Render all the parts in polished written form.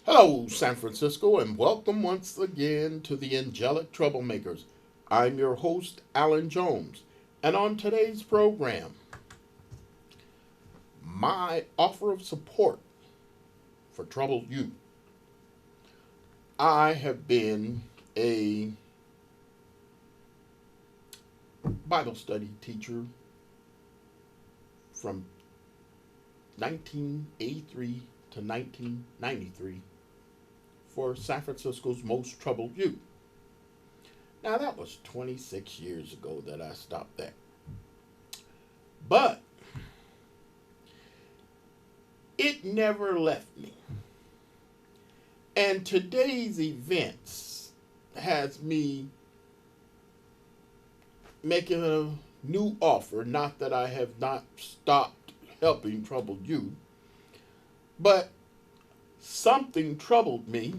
Hello, San Francisco, and welcome once again to the Angelic Troublemakers. I'm your host, Alan Jones, and on today's program, my offer of support for troubled youth. I have been a Bible study teacher from 1983 to 1993 for San Francisco's most troubled youth. Now, that was 26 years ago that I stopped that. But it never left me. And today's events has me making a new offer. Not that I have not stopped helping troubled youth, but something troubled me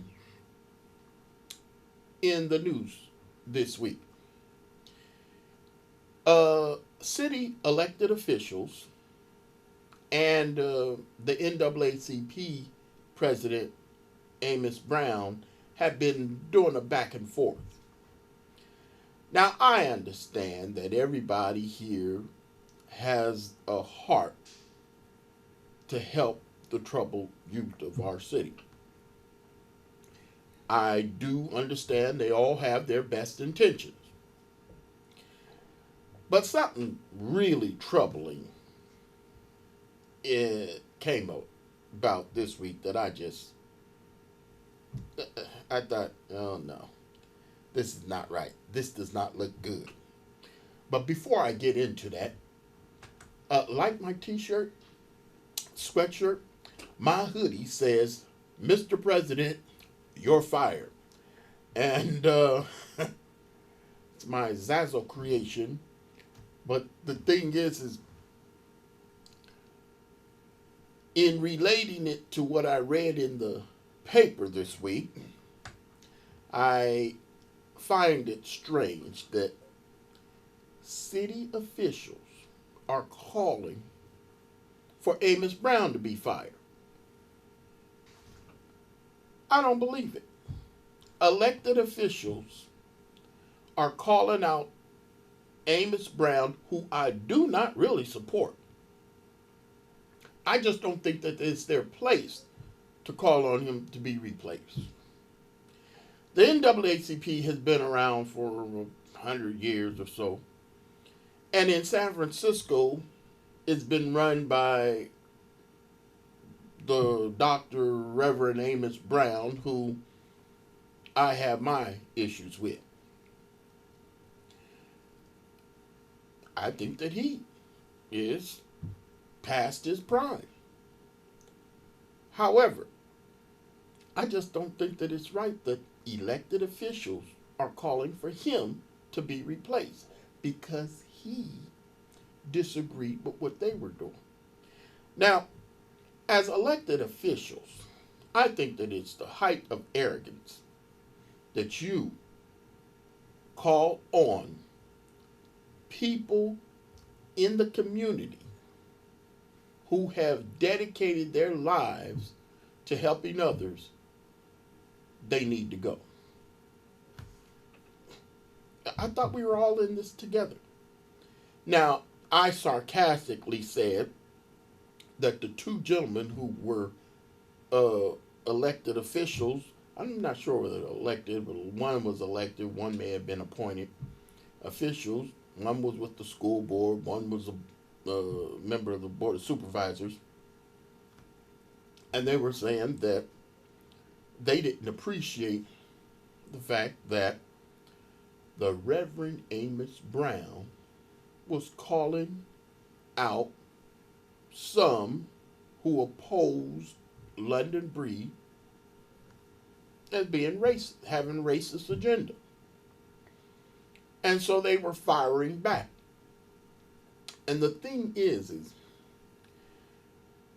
in the news this week. City elected officials and the NAACP president, Amos Brown, have been doing a back and forth. Now, I understand that everybody here has a heart to help the troubled youth of our city. I do understand they all have their best intentions. But something really troubling came about this week that I thought, oh no, this is not right. This does not look good. But before I get into that, like my t-shirt, sweatshirt, my hoodie says, Mr. President, you're fired. And it's my Zazzle creation. But the thing is in relating it to what I read in the paper this week, I find it strange that city officials are calling for Amos Brown to be fired. I don't believe it. Elected officials are calling out Amos Brown, who I do not really support. I just don't think that it's their place to call on him to be replaced. The NAACP has been around for 100 years or so. And in San Francisco, it's been run by the Dr. Reverend Amos Brown, who I have my issues with. I think that he is past his prime. However, I just don't think that it's right that elected officials are calling for him to be replaced because he disagreed with what they were doing. Now, as elected officials, I think that it's the height of arrogance that you call on people in the community who have dedicated their lives to helping others. They need to go. I thought we were all in this together. Now, I sarcastically said that the two gentlemen who were elected officials, I'm not sure whether they're elected, but one was elected, one may have been appointed officials. One was with the school board, one was a member of the board of supervisors. And they were saying that they didn't appreciate the fact that the Reverend Amos Brown was calling out some who opposed London Breed as being racist, having racist agenda. And so they were firing back. And the thing is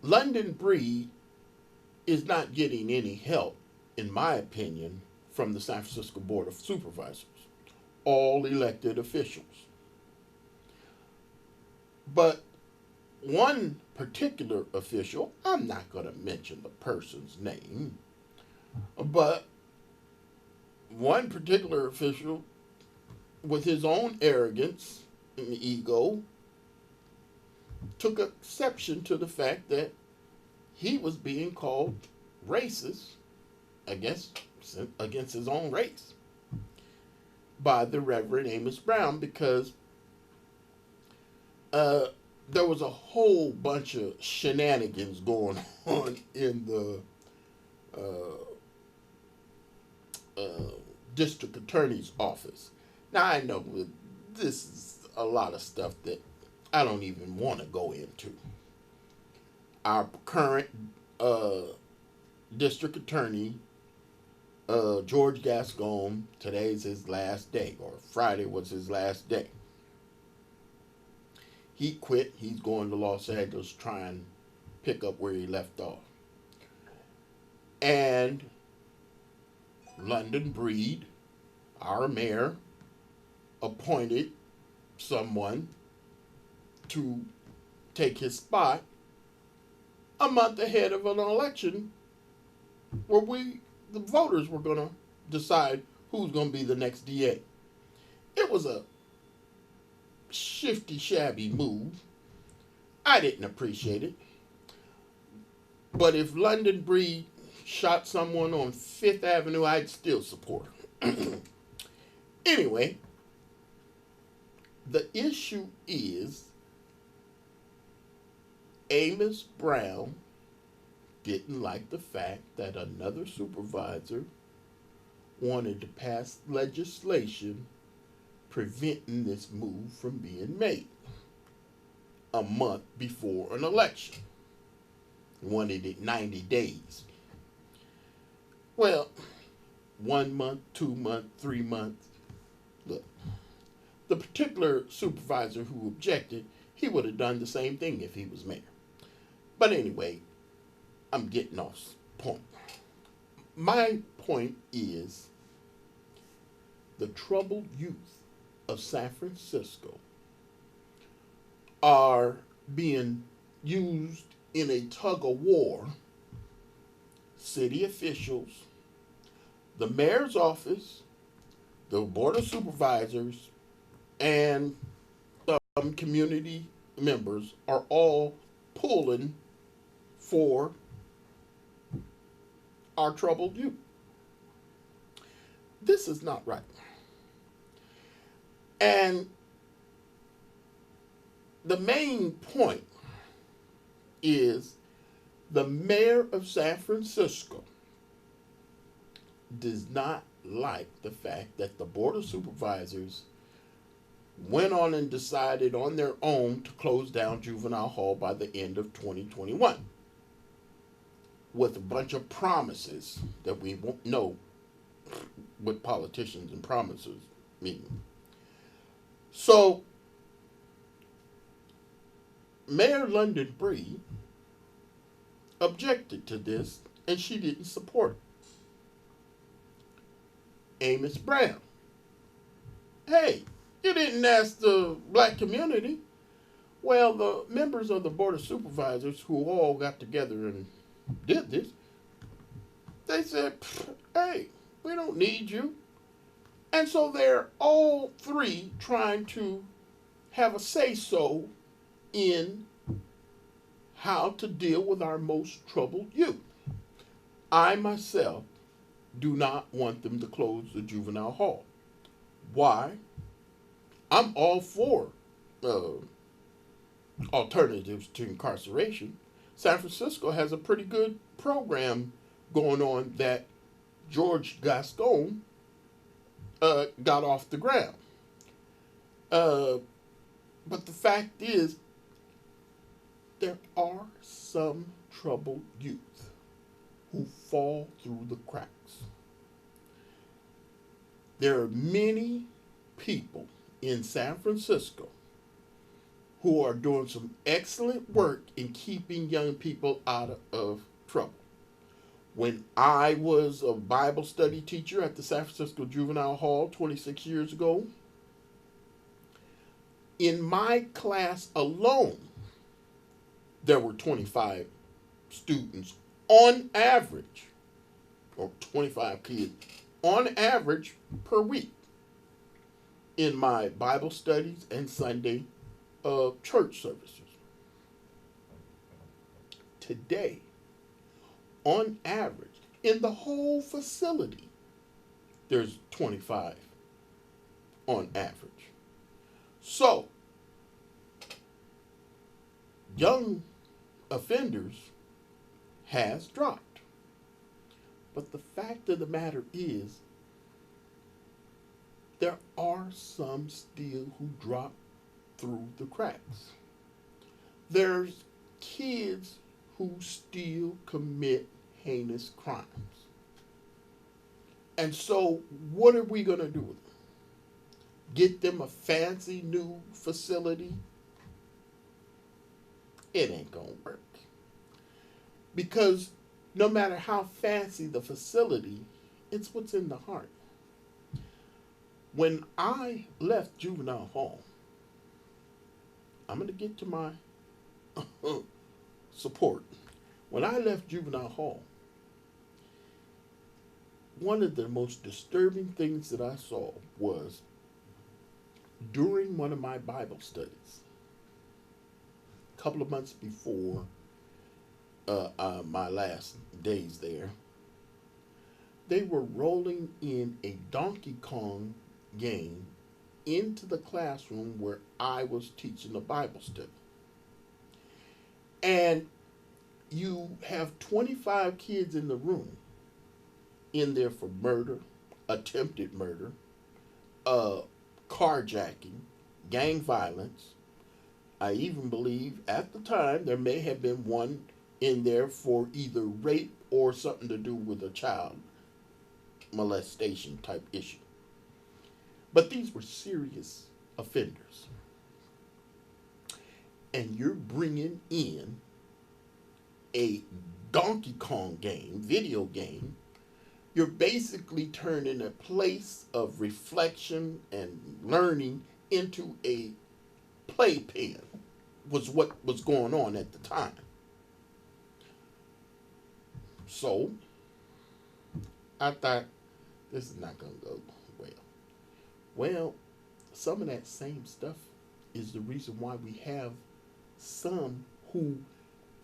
London Breed is not getting any help, in my opinion, from the San Francisco Board of Supervisors, all elected officials. But one particular official, I'm not going to mention the person's name, But one particular official, with his own arrogance and ego, took exception to the fact that he was being called racist against against his own race by the Reverend Amos Brown, because uh, there was a whole bunch of shenanigans going on in the uh, uh, district attorney's office. Now I know this is a lot of stuff that I don't even want to go into. Our current uh, district attorney, George Gascon, today's his last day, or Friday was his last day. He quit. He's going to Los Angeles, try and pick up where he left off. And London Breed, our mayor, appointed someone to take his spot a month ahead of an election where the voters were going to decide who's going to be the next DA. It was a shifty, shabby move. I didn't appreciate it. But if London Breed shot someone on Fifth Avenue, I'd still support him. Anyway, the issue is Amos Brown didn't like the fact that another supervisor wanted to pass legislation preventing this move from being made a month before an election. He wanted it 90 days. Well, 1 month, 2 months, 3 months. Look, the particular supervisor who objected, he would have done the same thing if he was mayor. But anyway, I'm getting off point. My point is the troubled youth of San Francisco are being used in a tug of war. City officials, the mayor's office, the board of supervisors, and some community members are all pulling for our troubled youth. This is not right. And the main point is the mayor of San Francisco does not like the fact that the Board of Supervisors went on and decided on their own to close down Juvenile Hall by the end of 2021 with a bunch of promises that we won't know what politicians and promises mean. So, Mayor London Breed objected to this, and she didn't support it. Amos Brown, hey, you didn't ask the black community. Well, the members of the Board of Supervisors who all got together and did this, they said, hey, we don't need you. And so they're all three trying to have a say-so in how to deal with our most troubled youth. I myself do not want them to close the juvenile hall. Why? I'm all for alternatives to incarceration. San Francisco has a pretty good program going on that George Gascon got off the ground. But the fact is, there are some troubled youth who fall through the cracks. There are many people in San Francisco who are doing some excellent work in keeping young people out of trouble. When I was a Bible study teacher at the San Francisco Juvenile Hall 26 years ago, in my class alone, there were 25 students on average, or 25 kids on average per week in my Bible studies and Sunday church services. Today, on average, in the whole facility, there's 25 on average. So, young offenders has dropped. But the fact of the matter is, there are some still who drop through the cracks. There's kids who still commit heinous crimes. And so, what are we going to do with them? Get them a fancy new facility? It ain't going to work. Because no matter how fancy the facility, it's what's in the heart. When I left juvenile hall, I'm going to get to my support. When I left juvenile hall, one of the most disturbing things that I saw was during one of my Bible studies, a couple of months before my last days there, they were rolling in a Donkey Kong game into the classroom where I was teaching a Bible study. And you have 25 kids in the room in there for murder, attempted murder, carjacking, gang violence. I even believe at the time there may have been one in there for either rape or something to do with a child molestation type issue. But these were serious offenders. And you're bringing in a Donkey Kong game, video game. You're basically turning a place of reflection and learning into a playpen, was what was going on at the time. So, I thought, this is not going to go well. Well, some of that same stuff is the reason why we have some who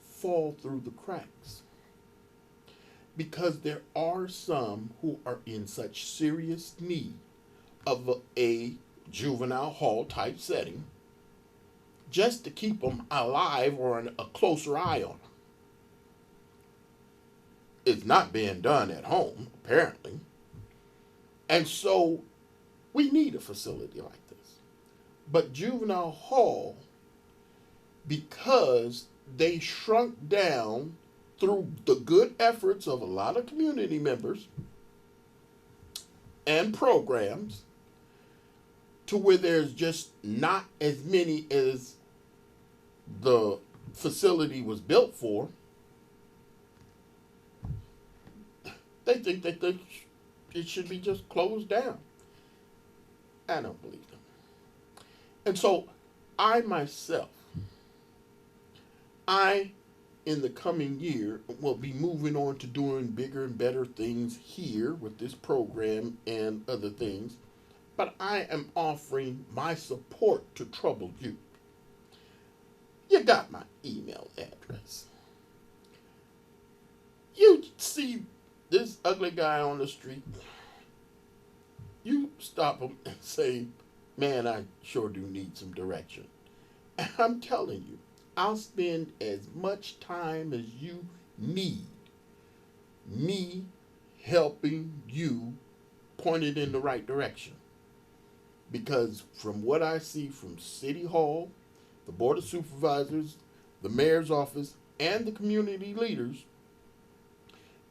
fall through the cracks. Because there are some who are in such serious need of a juvenile hall type setting just to keep them alive or a closer eye on them. It's not being done at home, apparently. And so we need a facility like this. But juvenile hall, because they shrunk down through the good efforts of a lot of community members and programs, to where there's just not as many as the facility was built for, they think that it should be just closed down. I don't believe them. And so I myself, in the coming year, will be moving on to doing bigger and better things here with this program and other things. But I am offering my support to Troubled Youth. You got my email address. You see this ugly guy on the street, you stop him and say, man, I sure do need some direction. And I'm telling you, I'll spend as much time as you need me helping you point it in the right direction. Because from what I see from City Hall, the Board of Supervisors, the Mayor's office, and the community leaders,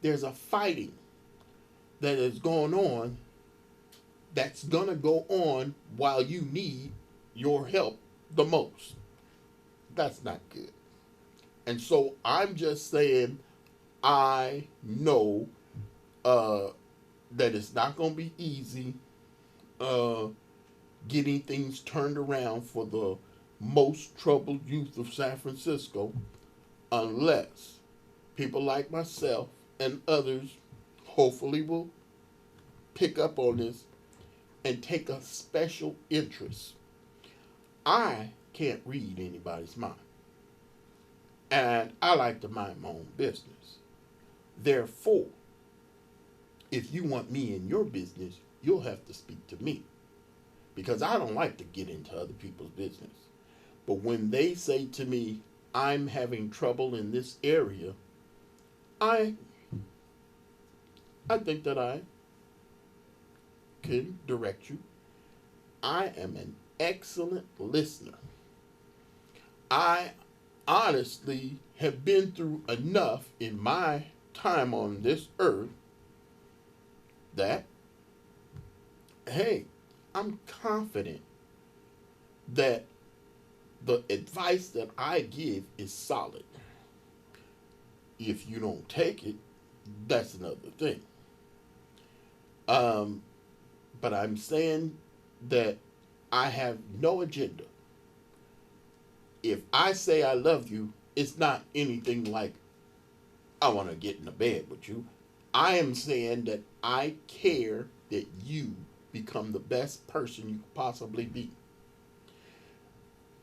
there's a fighting that is going on that's going to go on while you need your help the most. That's not good. And so I'm just saying, I know that it's not going to be easy getting things turned around for the most troubled youth of San Francisco, unless people like myself and others hopefully will pick up on this and take a special interest. I can't read anybody's mind, and I like to mind my own business. Therefore, if you want me in your business, you'll have to speak to me because I don't like to get into other people's business. But when they say to me, I'm having trouble in this area, I I think that I can direct you. I am an excellent listener. I honestly have been through enough in my time on this earth that, hey, I'm confident that the advice that I give is solid. If you don't take it, that's another thing. Um, but I'm saying that I have no agenda. If I say I love you, it's not anything like I want to get in the bed with you. I am saying that I care that you become the best person you could possibly be.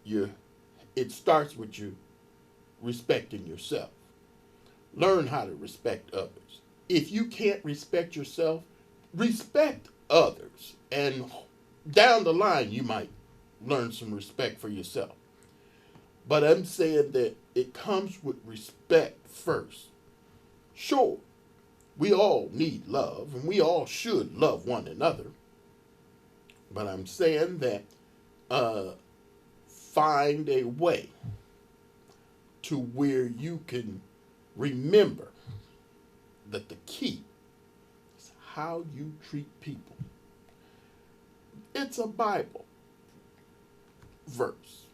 You, it starts with you respecting yourself. Learn how to respect others. If you can't respect yourself, respect others. And down the line, you might learn some respect for yourself. But I'm saying that it comes with respect first. Sure, we all need love and we all should love one another. But I'm saying that uh, find a way to where you can remember that the key is how you treat people. It's a Bible verse.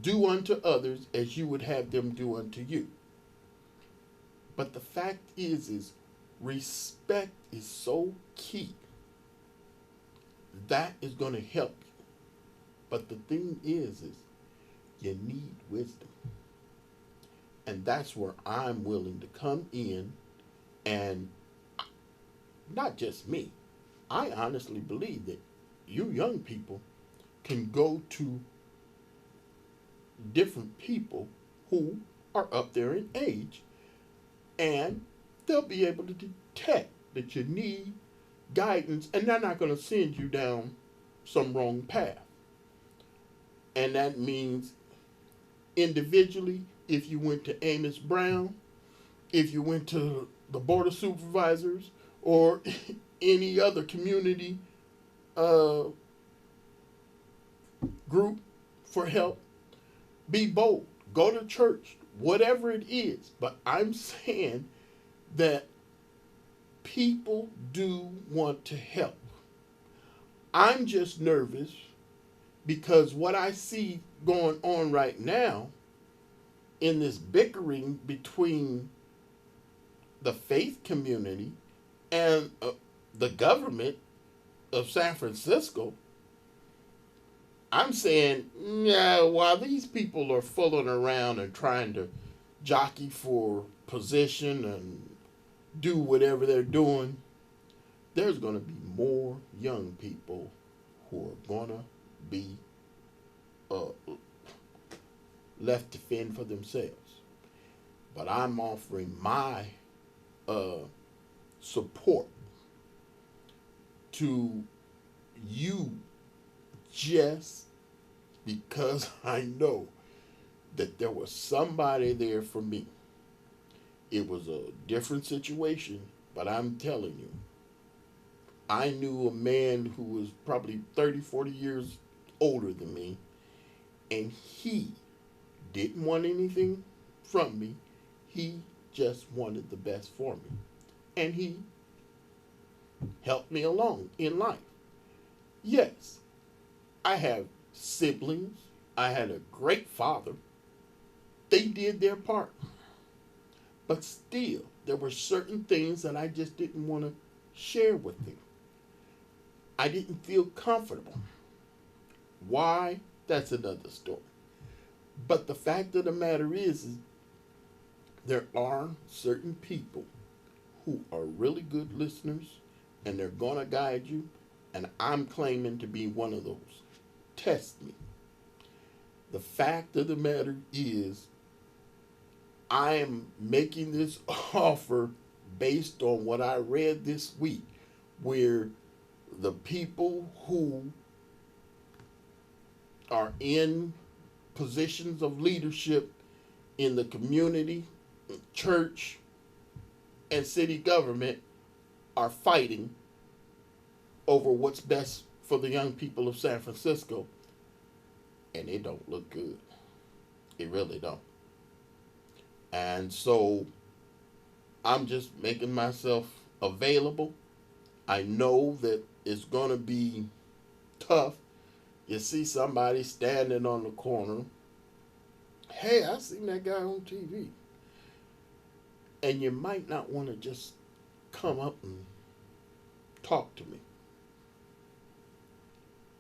Do unto others as you would have them do unto you. But the fact is respect is so key. That is going to help you. But the thing is you need wisdom. And that's where I'm willing to come in, and not just me. I honestly believe that you young people can go to different people who are up there in age, and they'll be able to detect that you need guidance, and they're not going to send you down some wrong path. And that means individually, if you went to Amos Brown, if you went to the Board of Supervisors, or any other community uh, group for help, be bold. Go to church, whatever it is. But I'm saying that people do want to help. I'm just nervous because what I see going on right now in this bickering between the faith community and the government of San Francisco, I'm saying, yeah, while these people are fooling around and trying to jockey for position and do whatever they're doing, there's going to be more young people who are going to be left to fend for themselves. But I'm offering my support to you just because I know that there was somebody there for me. It was a different situation, but I'm telling you, I knew a man who was probably 30, 40 years older than me, and he didn't want anything from me. He just wanted the best for me. And he helped me along in life. Yes, I have siblings. I had a great father. They did their part. But still, there were certain things that I just didn't want to share with them. I didn't feel comfortable. Why? That's another story. But the fact of the matter is there are certain people who are really good listeners and they're going to guide you, and I'm claiming to be one of those. Test me. The fact of the matter is, I am making this offer based on what I read this week, where the people who are in positions of leadership in the community, church, and city government are fighting over what's best for the young people of San Francisco, and it don't look good. It really don't. And so I'm just making myself available. I know that it's going to be tough. You see somebody standing on the corner. Hey, I seen that guy on TV. And you might not want to just come up and talk to me.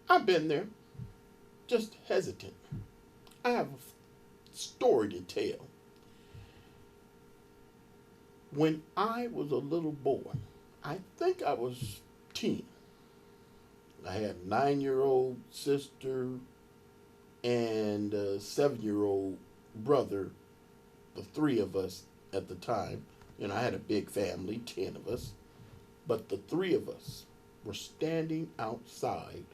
I've been there, just hesitant. I have a story to tell. When I was a little boy, I think I was 10. I had a 9-year-old sister and a 7-year-old brother, the three of us at the time. And I had a big family, 10 of us. But the three of us were standing outside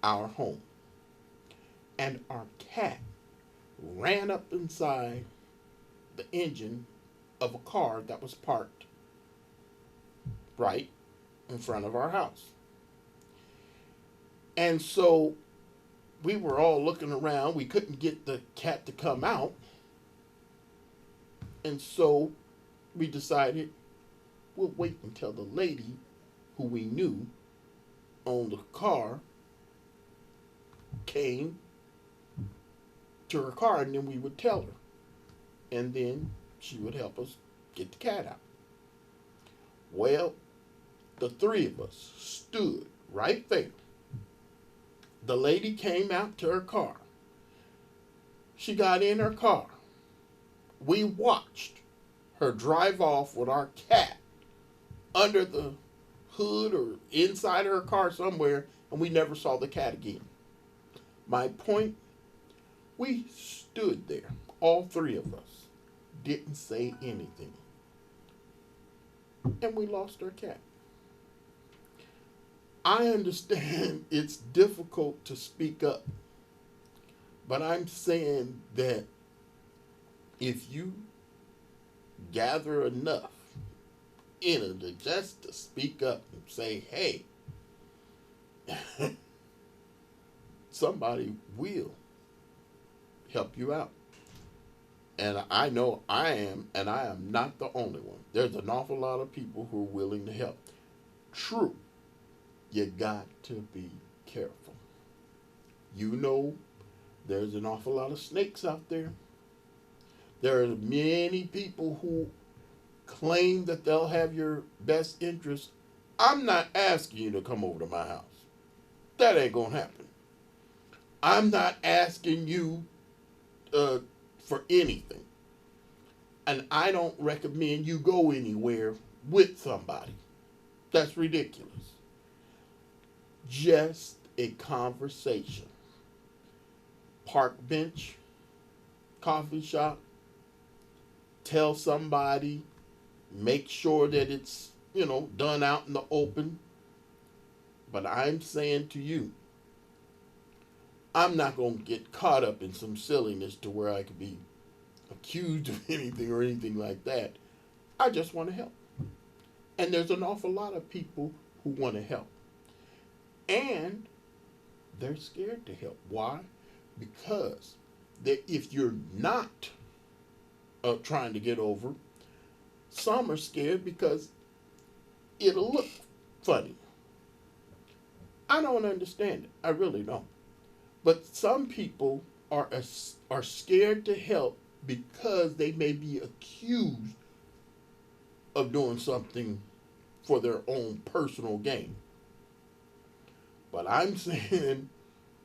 our home. And our cat ran up inside the engine of a car that was parked right in front of our house. And so we were all looking around. We couldn't get the cat to come out. And so we decided we'll wait until the lady who we knew owned the car came to her car, and then we would tell her. And then she would help us get the cat out. Well, the three of us stood right there. The lady came out to her car. She got in her car. We watched her drive off with our cat under the hood or inside her car somewhere, and we never saw the cat again. My point, we stood there, all three of us, didn't say anything, and we lost our cat. I understand it's difficult to speak up, but I'm saying that if you gather enough energy just to speak up and say, hey, somebody will help you out. And I know I am, and I am not the only one. There's an awful lot of people who are willing to help. True, you got to be careful. You know, there's an awful lot of snakes out there. There are many people who claim that they'll have your best interest. I'm not asking you to come over to my house. That ain't gonna happen. I'm not asking you for anything. And I don't recommend you go anywhere with somebody. That's ridiculous. Just a conversation. Park bench, coffee shop, tell somebody, make sure that it's, done out in the open. But I'm saying to you, I'm not going to get caught up in some silliness to where I could be accused of anything or anything like that. I just want to help. And there's an awful lot of people who want to help. And they're scared to help. Why? Because if you're not trying to get over, some are scared because it'll look funny. I don't understand it. I really don't. But some people are scared to help because they may be accused of doing something for their own personal gain. But I'm saying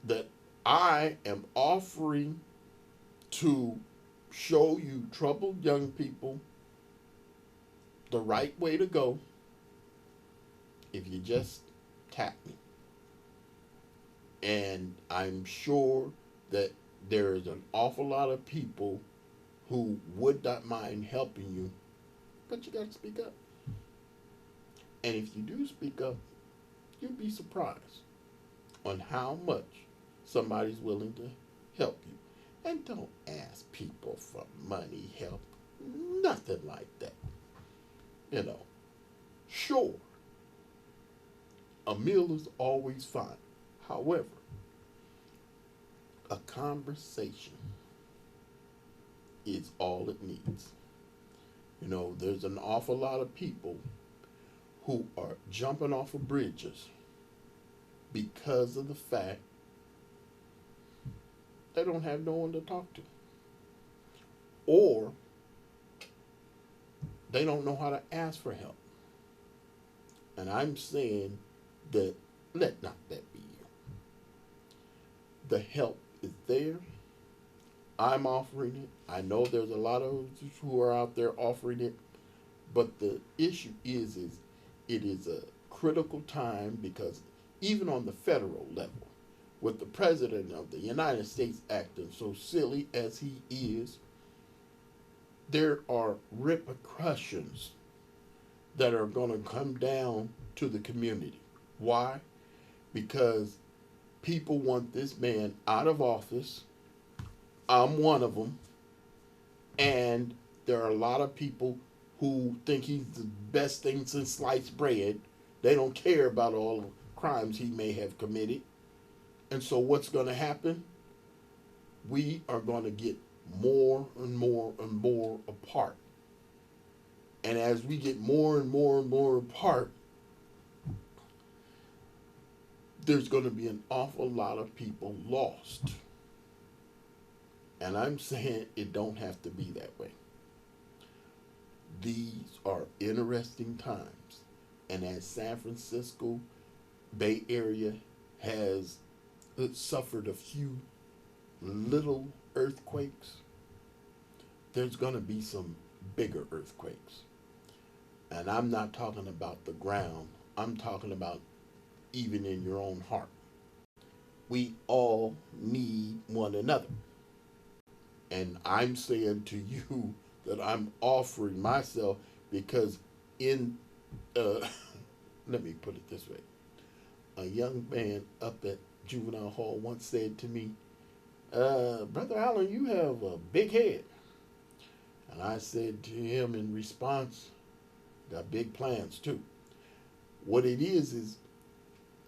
that I am offering to show you troubled young people the right way to go if you just tap me. And I'm sure that there is an awful lot of people who would not mind helping you, but you got to speak up. And if you do speak up, you'd be surprised on how much somebody's willing to help you. And don't ask people for money, help, nothing like that. You know, sure, a meal is always fine. However, a conversation is all it needs. You know, there's an awful lot of people who are jumping off of bridges because of the fact they don't have no one to talk to. Or they don't know how to ask for help. And I'm saying that let not that be you. The help is there. I'm offering it. I know there's a lot of those who are out there offering it. But the issue is it is a critical time because even on the federal level, with the President of the United States acting so silly as he is, there are repercussions that are going to come down to the community. Why? Because people want this man out of office. I'm one of them. And there are a lot of people who think he's the best thing since sliced bread. They don't care about all the crimes he may have committed. And so what's going to happen? We are going to get more and more and more apart. And as we get more and more and more apart, there's going to be an awful lot of people lost. And I'm saying it don't have to be that way. These are interesting times. And as San Francisco Bay Area has suffered a few little earthquakes, there's going to be some bigger earthquakes. And I'm not talking about the ground. I'm talking about even in your own heart. We all need one another. And I'm saying to you that I'm offering myself because in, let me put it this way. A young man up at Juvenile Hall once said to me, Brother Allen, you have a big head. And I said to him in response, got big plans too. What it is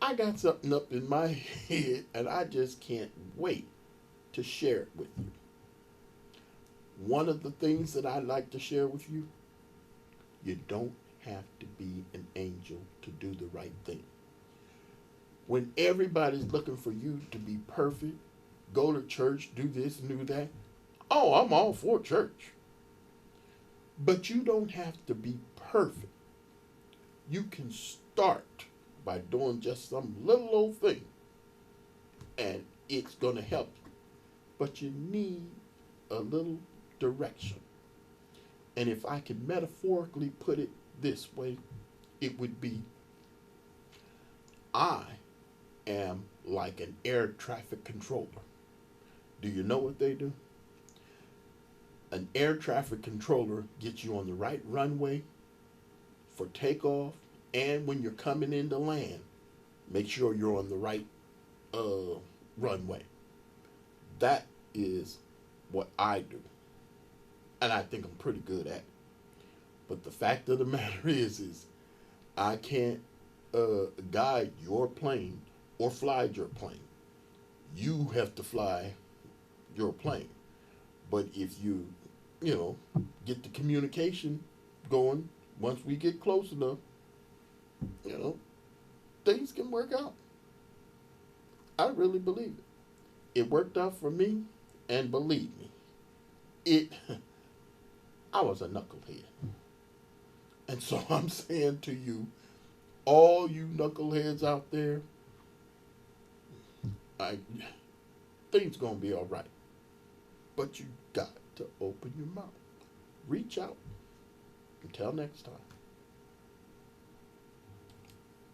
I got something up in my head and I just can't wait to share it with you. One of the things that I like to share with you, you don't have to be an angel to do the right thing. When everybody's looking for you to be perfect, go to church, do this and do that, oh, I'm all for church. But you don't have to be perfect. You can start by doing just some little old thing, and it's going to help you. But you need a little direction. And if I can metaphorically put it this way, it would be, I am like an air traffic controller. Do you know what they do? An air traffic controller gets you on the right runway for takeoff, and when you're coming into land, make sure you're on the right runway. That is what I do. And I think I'm pretty good at it. But the fact of the matter is I can't guide your plane or fly your plane. You have to fly your plane. But if you get the communication going, once we get close enough, things can work out. I really believe it. It worked out for me, and believe me, I was a knucklehead. And so I'm saying to you, all you knuckleheads out there, things gonna be all right. But you got to open your mouth. Reach out. Until next time.